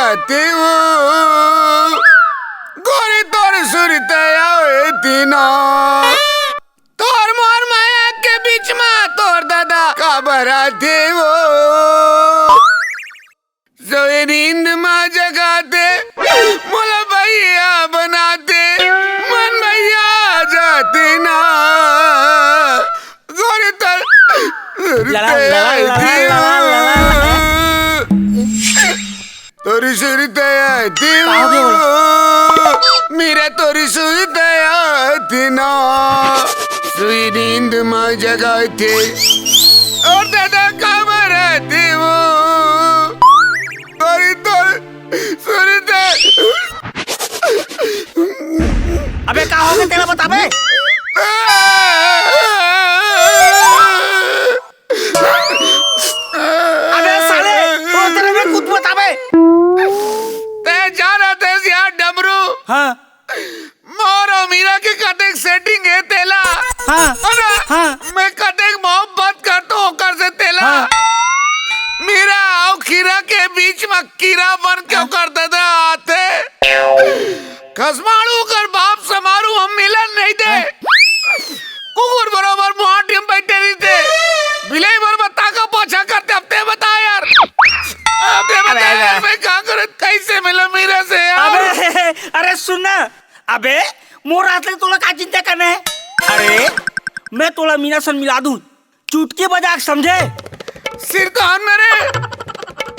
जाती हूँ गोरी तोर सुरते तीना तोर मोर माया के बीच में तोर दादा का बराती वो सोए नींद में जगाते मोला भैया बनाते मन भैया जाते ना गोरी तोर तोरी सुरते मेरा तोरी सुरते ना सुई नींद में जगाते और दादा खबर आती वो तोरी तोर सुरते। अबे क्या हो गया तेरा बता बे? अबे साले तो तेरे में कुछ बता बे? ते जा रहा थे यार डमरू। हाँ मोर और मीरा की कतेक सेटिंग है तेला। हाँ हाँ मैं कतेक मोहब्बत करता हूँ कर से तेला। हाँ। मीरा और खीरा के बीच में कीड़ा बन क्यों करते थे आते खसमाड़ू कर बाप समारू हम मिलन नहीं दे कुकुर बरोबर मुहाटी में बैठे नहीं थे बिलाई बरोबर ताका पोछा करते अब ते बता यार मैं क्या करे कैसे मिला मीरा से यार। अबे अरे सुन ना अबे मोर रात तोला का चिंता करना है? अरे मैं तोला मीना सन मिला दूं चुटकी बजा के समझे? सिर कान मेरे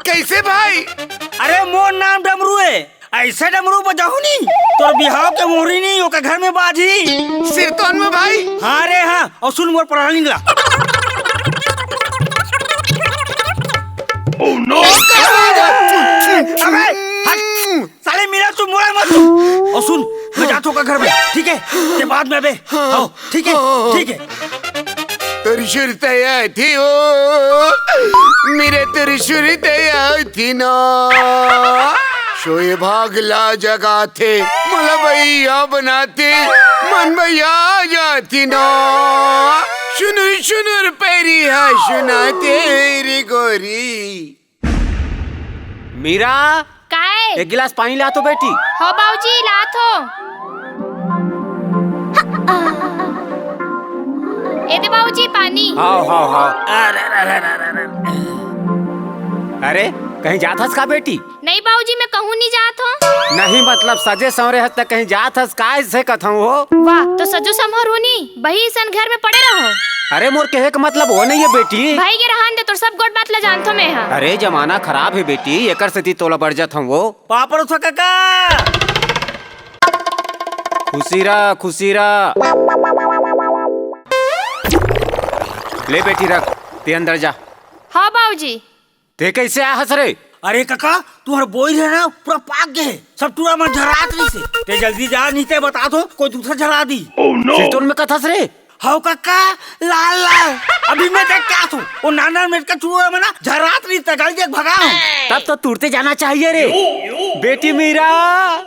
कैसे भाई? अरे मोर नाम डमरू है ऐसे डमरू बजाऊ नहीं तोर बिहाव के मोरी नहीं ओके घर में बाजी सिर कान में भाई। हाँ रे हाँ और सुन मोर पढ़ा ला। Oh no! अबे हट साले मीरा तू मोड़ा मत और सुन मैं जाता हूँ घर में ठीक है के बाद में अबे आओ ठीक है तेरी सुरते थी वो मेरे तेरी सुरते थी ना सोए भागला जगा थे मला भैया बनाते मन भैया जाती ना सुनुर सुनुर पैरी है सुना तेरी गोरी। मीरा काय एक गिलास पानी ला तो बेटी। हो बाबूजी लात हो ए दे बाबूजी पानी। हाँ अरे कहीं जात हस का बेटी? नहीं बाबूजी मैं कहूँ नहीं जात हो। नहीं मतलब सजे सवरे हस तक कहीं जात हस का से कथं हो? वाह तो सजो समहर होनी बही सन घर में पड़े रहो। अरे मोर कहे का मतलब वो नहीं है बेटी। भाई के रहन दे तो सब गोट बात ला जानतो मैं हां। अरे जमाना खराब है बेटी एकर से तोला बढ़ जात हम वो। पापड़ उठा काका खुशी रा ले बेटी रख ते अंदर जा। हाँ बाबूजी ते कैसे आ हस रे? अरे काका तू हर बोई है ना पूरा पाक गए सब टूरा में झरात नहीं से ते जल्दी जा नहीं ते बता दो कोई दूसरा झरा दी। सिरतोन में कथस रे? हाउ काका लाल अभी मैं देख क्या तू वो नाना मिनट का टूरा में ना झरात नहीं तगल देख भगाओ तब तो तुरते जाना चाहिए रे बेटी मीरा।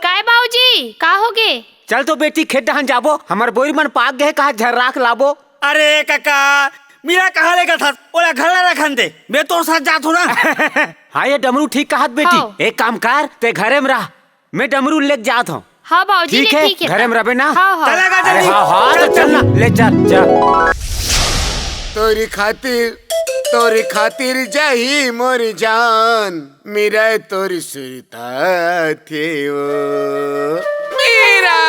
काय बाबूजी का होगे? चल तो बेटी खेत दहन जाबो हमार बोरी मन पाक गए कहा झर्राक लाबो। अरे काका मीरा कहाँ लेगा था ओला घर रखन दे मैं तो साथ जात हूँ ना। हाँ ये डमरू ठीक कहत बेटी एक काम कर ते घरे में रह मैं डमरू लेके जात हूँ। हाँ बाबूजी ठीक है घरे में रहे ना। हाँ चलेगा अरे जल्दी हाँ तो चल ना ले चल तोरी खातिर जाही मोर जान मेरा तोरी सुरता थे वो मीरा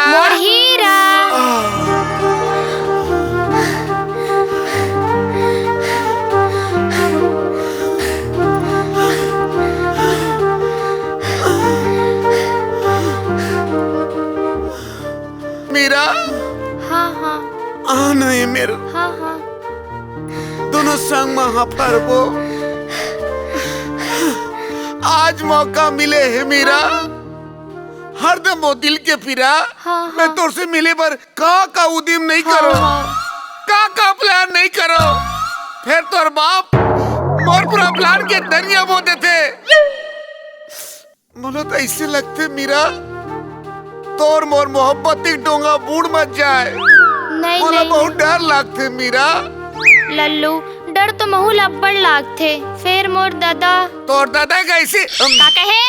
मोर हीरा। मीरा हाँ आना है मेरा हाँ दोनों संग वहाँ पर वो आज मौका मिले है मीरा हरदम वो दिल के पिरा। हाँ। मैं तोर से मिले पर का उदिम नहीं करो का प्लान नहीं करो फिर तोर बाप मोर पूरा प्लान के दरिया बोते थे बोलो तो ऐसे लगते मीरा तोर मोर मोहब्बत एक डोंगा बूढ़ मत जाए नहीं बोला नहीं बहुत डर लगते मीरा। लल्लू डर तो महू लब्बड़ लागथे फिर मोर दादा तोर दादा कैसे का कहे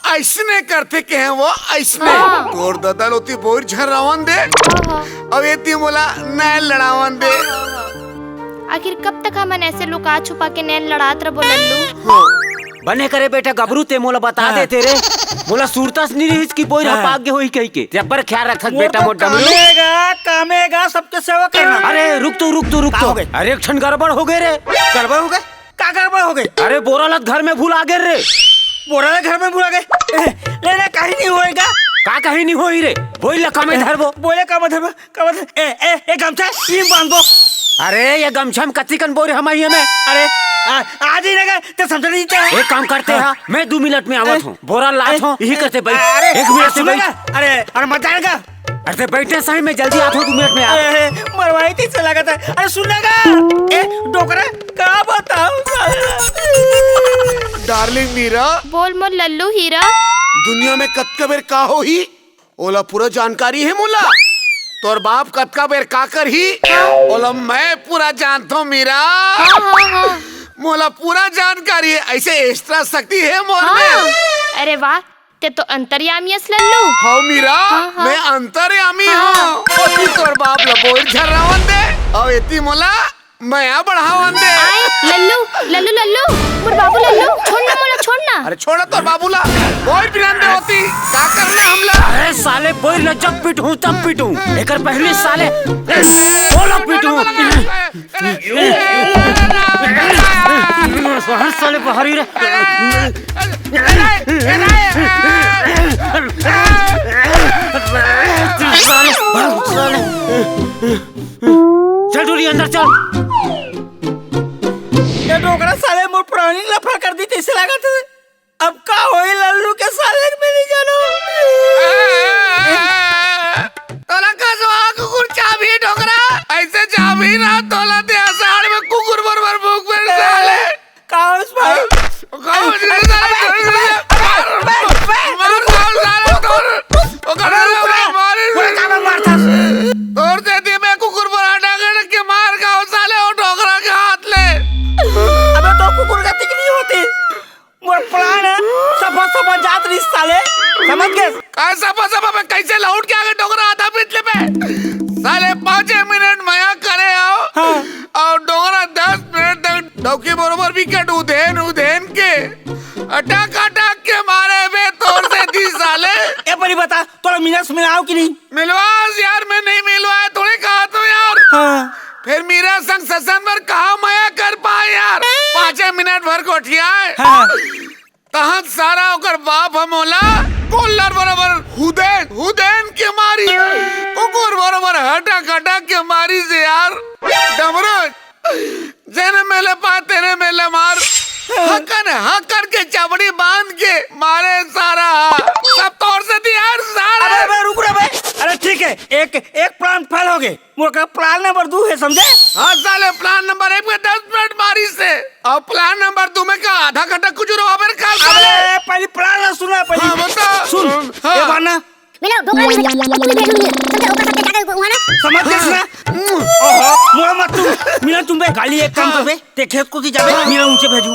ऐसने करते के हैं वो ऐसने हाँ। तोर दादा लोती बोर झरावन दे हाँ, अब ये मोला नैन लड़ावन दे। आखिर कब तक हमन ऐसे लुका छुपा के नैन लड़ात रहो लल्लू। बने करे बेटा गबरू ते मोला बता दे तेरे मोला सूरतास नहीं रही की बोई रहा आगे होई कही के जबर ख्याल रखत बेटा मोर डमरू। कामेगा सबके सेवा करना। अरे रुक तो अरे एक क्षण गड़बड़ हो गए रे। गड़बड़ हो गए? क्या गड़बड़ हो गई? अरे बोरा लत घर में भूल आ गए रे। बोरा घर में भूला गए लेना कहीं नहीं होएगा। का कहीं नहीं होई रे बोइला का में धरबो बोले का धरबो ए गमछा ये बांधबो। अरे ये गमछम कतिकन बोरे हमारी में। अरे आज ही लगा तो समझ नहीं था। एक काम करते हैं मैं 2 मिनट में आवत हूँ बोरा लात हूँ यही करते बैठ। अरे 1 मिनट से बैठ। अरे मत जाएगा। अरे बैठे सही में जल्दी आता हूँ 2 मिनट में आ। मरवाई थी से लगा था। अरे सुनेगा ए डोकरा का बताऊं डार्लिंग मीरा बोल मोर लल्लू हीरा। दुनिया में कतका बेर का हो ही ओला पूरा जानकारी है मोला। तोर बाप कतका बेर का कर ही ओला मैं पूरा जानता हूँ मीरा। हाँ। मोला पूरा जानकारी है ऐसे एक्स्ट्रा शक्ति है मोर में। हाँ। अरे वाह ते तो अंतर्यामी है लल्लू। हाँ मीरा हाँ। मैं अंतर्यामी हूँ। तोर बाप लबोर झर्रावन दे और इतनी मोला मैं बढ़ावन दे। आए लल्लू मोर बाबू लल्लू छोड़ना मोला छोड़ना। अरे छोड़ा तो बाबूला कोई बिरान दे होती क्या करने हमला। अरे साले बोई ल जब पिटूं तब पिटूं एकर पहले साले बोला पिटूं हर साले बाहरी रे। चल डोली अंदर चल। ये डोकरा साले मोर पुरानी लफड़ा कर दी थी लगा था। अब का होई लल्लू के साले में नहीं जानो। तोला का सुहा कुकुर चाबी डोकरा ऐसे चाबी ना तोला दे आषाढ़ में कुकुर बरबर भूख में साले काउस भाई तोड़ देती मैं कुकुर पराठा के मार खाओ साले और डोकरा के हाथ ले। अबे तो कुकुर का तिक नहीं होती मोर प्राण है सफा जात रही साले समझ गए। सफा मैं कैसे लौट के आगे डोकरा आधा पिछले पे साले 5 मिनट मया करे आओ। हाँ। और डोकरा 10 मिनट तक डौकी बरोबर विकेट उधेन के अटक के मारे बे तोड़ से दी साले। ए परी बता तोरा मिनस मिलाओ कि नहीं? मिलवास यार मैं नहीं मिलवाया थोड़े कहा तो यार। हाँ। फिर मेरा संग ससन पर कहा मया कर पाए यार 5 मिनट भर कोठिया हाँ। तहत सारा होकर बाप हमोला कोल्लर बरोबर हुदेन के मारी कुकुर बरोबर हटक के मारी से यार डमरू जेने मेले पा तेरे मेले मार हकन के चबड़ी बांध के मारे सारा सब तोड़ से दी यार सारा। अरे रुक रे बे। अरे ठीक है एक प्लान फेल हो गए मोर का प्लान नंबर 2 है समझे। हाँ साले प्लान नंबर 1 में 10 मिनट मारी से और प्लान नंबर 2 में का आधा घंटा कुछ रोबर का साले। अरे पहली प्लान सुना पहली। हाँ बता सुन हाँ। ये बाना मिला डोकरा में अपनी भेज दूंगी समझे ऊपर सबके जाकर वहां ना समझ गए ना। ओहो मोर मत तू मिला तुम बे गाली एक काम करबे ते खेत को दी जाबे मिला ऊंचे भेजू।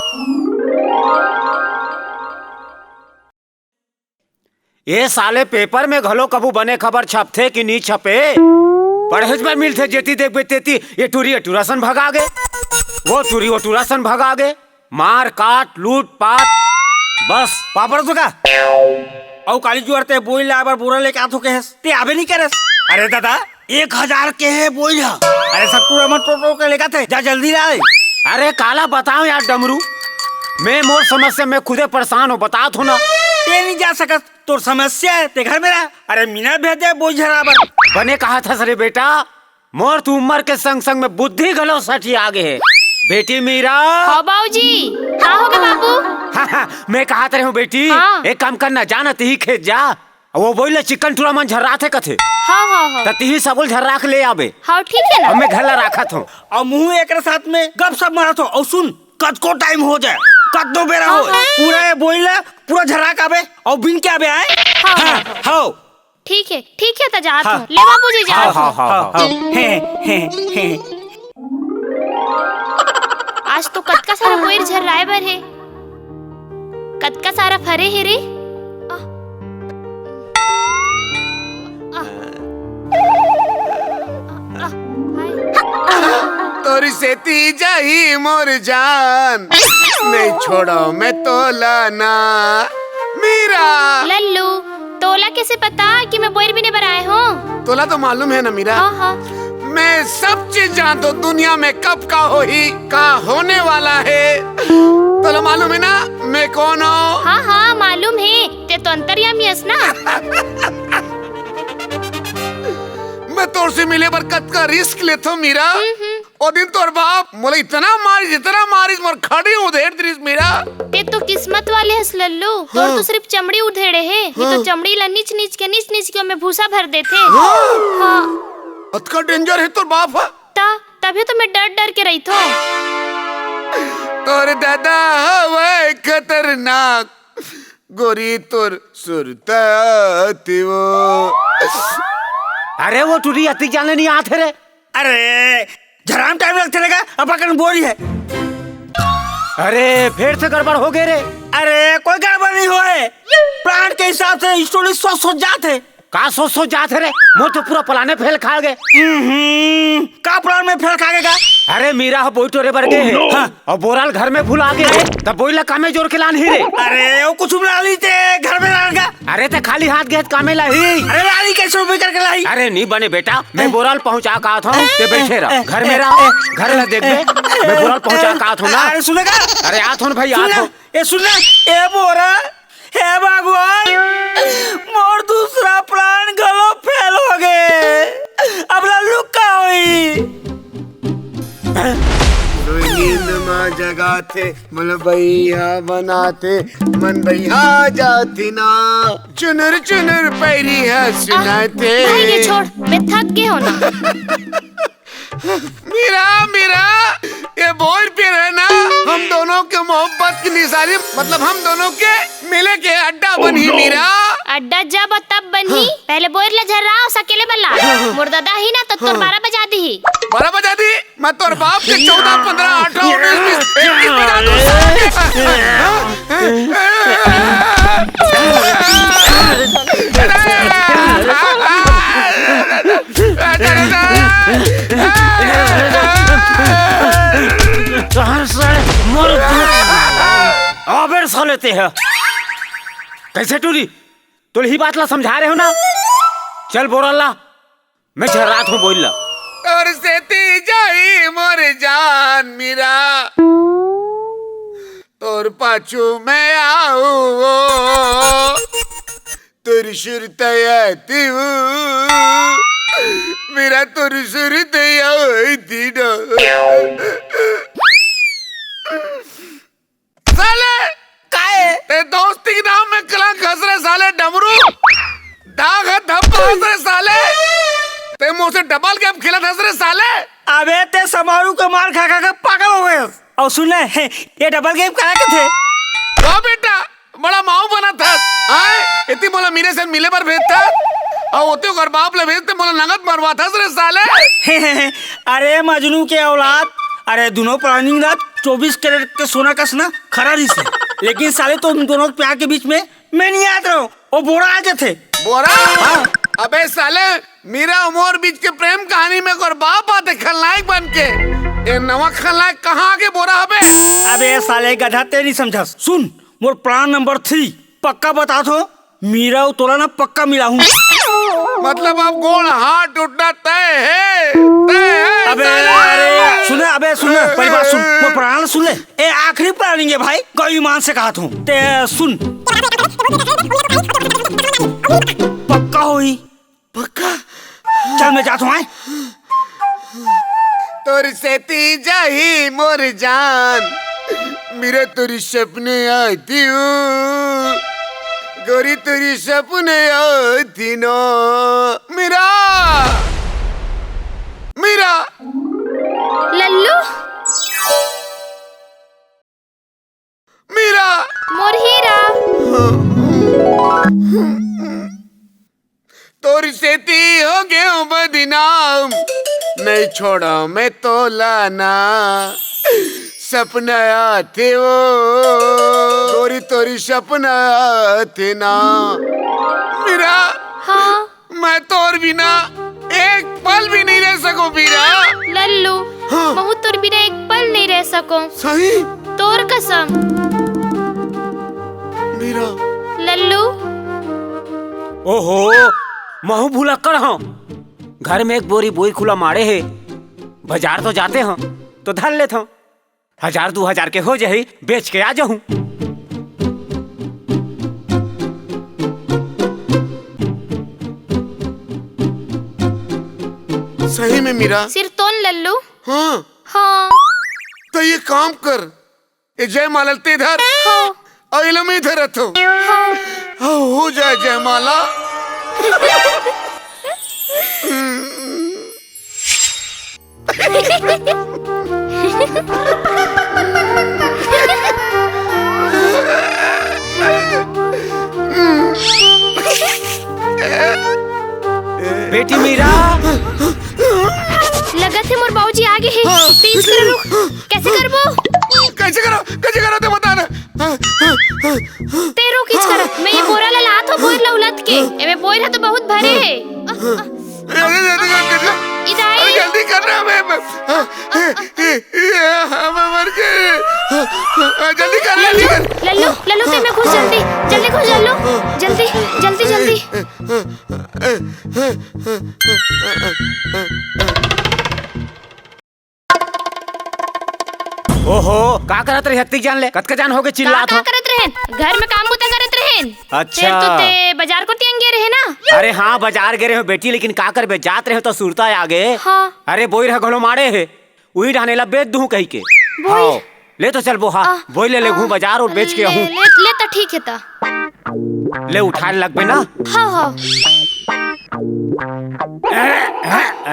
ये साले पेपर में घलो कबू बने खबर छपथे कि नहीं छपे पढ़ेज में मिलते जेती देख बेतेती ये टूरी टूरासन भगा गए वो टूरासन भगा गए मार काट लूट पाट बस पापड़ तो का औ काली जुआरते बोल ला बार बोरा लेके आथो के हस ते आबे नहीं करस। अरे दादा 1000 के है बोल जा। अरे सट्टू रमन टोटो के लेका थे जा जल्दी ला। अरे काला बताओ यार डमरू मैं मोर समस्या में खुदे परेशान हो बता थो ना। ते नहीं जा सकत तोर समस्या है ते घर में रहा। अरे मीना भेज दे बोझ झराबर बने कहा था सरे बेटा मोर तू उम्र के संग संग में बुद्धि गलो सठी आगे है बेटी मीरा। हाँ बाबूजी हाँ हो गया बाबू। मैं कहा हूँ बेटी हाँ। एक काम करना जाना ती खेत जा वो बोले चिकन टूरा मन झर्रा थे कथे हाँ ती सबुल झर्रा के ले आबे। हाँ ठीक है अब ना। मैं घर ला रखा था और मुंह एक साथ में गप सब मारा तो और सुन कद को टाइम हो जाए कद दो बेरा हो पूरा ये बोइला पूरा झर्रा का आबे और बिन के आबे आए। हाँ। हाँ ठीक है तो जात हाँ। हूँ ले बाबूजी हाँ जात हाँ हूँ। हाँ हाँ हे आज तो कतका सारा कोयर झर्राए बर है कतका सारा फरे है रे तोरी सेती जाही मोर जान, नहीं छोड़ो मैं तोला ना मीरा। लल्लू तोला कैसे पता कि मैं बोर भी नहीं बनाए हूँ? तोला तो मालूम है ना मीरा। हाँ हाँ मैं सब चीज जानता हूँ, दुनिया में कब का हो ही का होने वाला है। तोला मालूम है ना मैं कौन हूँ? हाँ हाँ मालूम है, ते तो अंतर्यामी हस ना। मैं तोर से मिले बरकत का रिस्क लेता हूँ मीरा। और दिन तोर बाप मोला इतना मारिस मोर खड़ी उधेड़ दरिस मीरा। ते तो किस्मत वाले हस लल्लू, तोर तो सिर्फ चमड़ी उधेड़े है, ये तो चमड़ी ला नीच नीच के में भूसा भर देते। हाँ अतका डेंजर है तोर बाप है। तभी तो मैं डर के रही थो। तोर दादा हवे खतरनाक, गोरी तोर सुरता वो। अरे वो टूरी अति जाने नहीं आते रे। अरे जराम टाइम लगते रहेगा, अब अपन बोरी है। अरे फिर से गड़बड़ हो गए रे। अरे कोई गड़बड़ नहीं होए, प्लान के हिसाब से स्टोरी सोच जाते। का सोच जाते रे, मोर तो पूरा प्लाने फेल खा गए। का प्लान में फेल खाएगा? अरे मीरा हो बोई टोरे बर गए हाँ, और बोराल घर में भूल आ गए, तब बोई ला कामे जोर के लान ही रे। अरे वो कुछ बना ली थे घर में लाएगा। अरे ते खाली हाथ गए कामे ला ही। अरे लाली कैसे रुपए करके लाई? अरे नहीं बने बेटा, मैं बोराल पहुंचा का था, ते बैठे रह घर में रह, घर ला देख बे, मैं बोराल पहुंचा का था ना। अरे सुनेगा? अरे आ थोन भाई आ थो। ए सुनना, ए बोरा हे भगवान, मोर दूसरा प्लान गलो फेल हो गए, अब लल्लू का हुई। नींद में जगाते मन भैया बनाते, मन भैया जाती ना, चुनर चुनर पैरी है सुनाते। भाई ये छोड़, मैं थक गई हूँ ना। मीरा ये बोर पे रहना, हम दोनों के मोहब्बत की निशानी, मतलब हम दोनों के मिले के अड्डा बनी मीरा। अड्डा जब तब बनी, पहले बोर ले झर रहा सकेले बल्ला मुर्दादा ही ना तो तोर 12 बजा दी। 12 बजा दी? मैं तोर बाप के 14, 15, 18, 19, 20, 21 बजा लेते हैं। कैसे टूरी तो ही बात ला समझा रहे हो ना। चल बोरल्ला मैं रात हूँ बोल ला। और सेती जाई मोर जान मीरा, तोर पाछू मैं आऊ, तोरी सुरती मेरा तोरी सुरती साले काहे ते दोस्ती के नाम में कलंक हंस रहे साले डमरू, दाग है धब्बा हंस रहे साले, ते मुंह से डबल गेम खेलत हंस रहे साले। अबे ते समारू के मार खा खा के पागल हो गए। और सुन ले, ये डबल गेम करा के थे। तो बेटा बड़ा माऊ बना था, आए इतनी बोला मेरे से मिले पर भेजता, और होते घर बाप ले भेजते बोला नगद मरवा था रे साले। अरे मजनू के औलाद, अरे दोनों प्लानिंग रात 24 कैरेट के सोना का सना खरा रही से, लेकिन साले तो उन दोनों के प्यार के बीच में मैं नहीं याद रहा हूँ, वो बोरा आ जाते। बोरा? हाँ। अबे साले मेरा उमर बीच के प्रेम कहानी में और बाप आते खलनायक बन के, ये नवा खलनायक कहाँ आके बोरा हबे? अबे साले गधा ते नहीं समझा। सुन मोर प्लान नंबर 3 पक्का बता दो, मीरा तोला ना पक्का मिला हूँ। मतलब अब गोल हाथ टूटना तय है। अबे अरे सुने, अबे सुने पहली बात सुन, वो प्लान सुन ले। ए आखिरी प्लानिंग है भाई, कोई ईमान से कहा तू ते सुन। पक्का होई? पक्का? चल मैं जाता हूँ। तोर सेती जाही मोर जान, मेरे तेरी सपने आती हूँ, गोरी तेरी सपने आती ना मीरा। मीरा लल्लू मीरा मोर हीरा, तोरी सेती हो गए बदनाम, नहीं छोड़ा मैं तो लाना, सपना आते वो गोरी तोरी सपना आते ना मीरा। हाँ मैं तोर बिना एक पल भी नहीं रह सकूं मीरा। लल्लू हाँ। महू तोर बिना एक पल नहीं रह सको। सही तोर कसम। मीरा। लल्लू। ओहो महू भूलक्कड़ हूँ। घर में एक बोरी बोई खुला मारे है। बाजार तो जाते हैं तो धर लेता हूँ। 1000-2000 के हो जाही, बेच के आ जाऊँ। सही में मीरा। सिर तोन लल्लू। हाँ हाँ तो ये काम कर, ये जयमाला ते इधर हाँ और इलम इधर रखो। हाँ। हाँ, हो जाए जयमाला। बेटी मीरा। लगा थे मोर बाबूजी आगे है। तेज करो रुक। कैसे करबो? कैसे करो तो बता ना। ते रुक खींच करो। मैं ये बोरा ला लात हो बोर ला उलट के। एमे बोरा तो बहुत भरे है। इदाई। जल्दी कर रहा मैं मर के। जल्दी कर। लल्लू लल्लू ते में घुस जल्दी घुस जल्दी जल्दी। ओहो का करत रही हत्ती जान ले कत का जान होगे चिल्लात का हो। करत रहेन? घर में काम बुता करत रहेन। अच्छा। तो ते बाजार को तियंगे रहे ना। अरे हाँ बाजार गे रहे हो बेटी, लेकिन का करबे जात रहे हो तो सुरता आगे। हाँ। अरे बोई रह घलो मारे है, वही ढाने ला बेच दूं कही के। हाँ ले तो चल बोहा बोई ले घूम बाजार और बेच के आहूं। ले तो ठीक है ता। ले उठा लगबे ना। हाँ हाँ।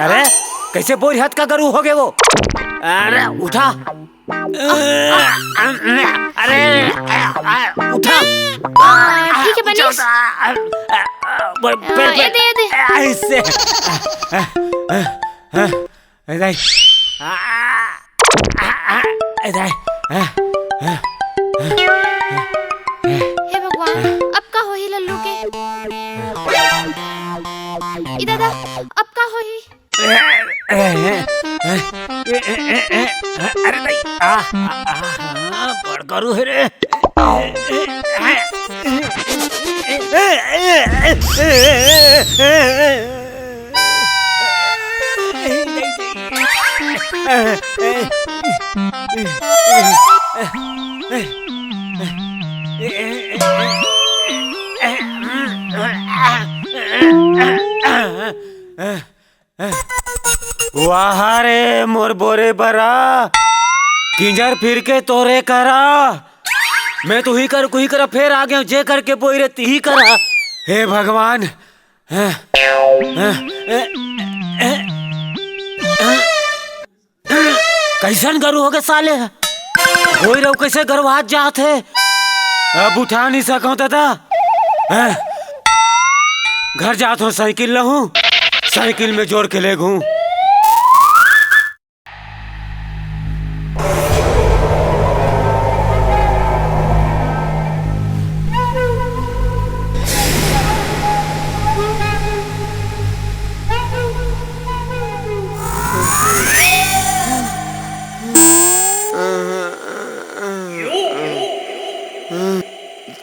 अरे कैसे बोई हाथ का करू हो गए वो। अरे उठा। अरे उठा। ठीक है बनीस। ये दे। ऐसे हे भगवान अब का होही लल्लू के। ई दादा अब का होही। अरे नहीं बड़ करू है रे। वाह रे मोर बोरे बरा किंजर फिर के तोरे करा। मैं तू ही कर कुही करा फिर आ गया जे करके बोई रे ती ही करा। हे भगवान। कैसन गरु हो गए साले। बोई रहो कैसे गरवात जात है। अब उठा नहीं सकूं दादा। घर जात हो साइकिल लहूं, साइकिल में जोड़ के ले घूं।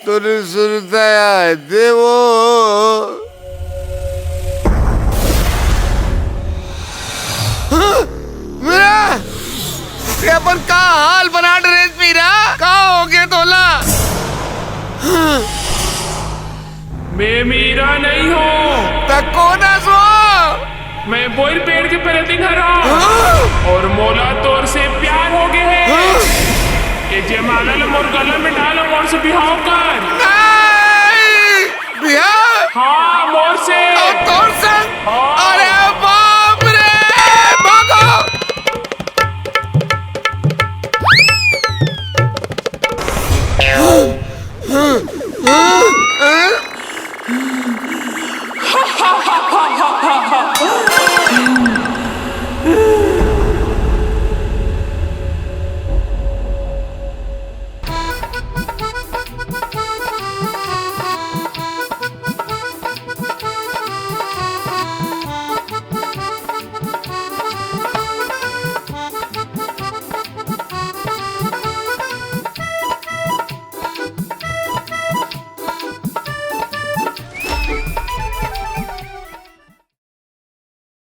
तोरे सुरता देवो। मेरा ये अपन का हाल बना ड्रेस मीरा का हो गया तोला। मैं मीरा नहीं हूँ। तको ना सो। मैं बोर पेड़ के पलते घर और मोला तोर से प्यार हो गए है। ये जयमाला ले मोर गला में डालो मोर से बिहाव कर। नहीं बिहार। हाँ मोर से। और तोर संग। हाँ। अरे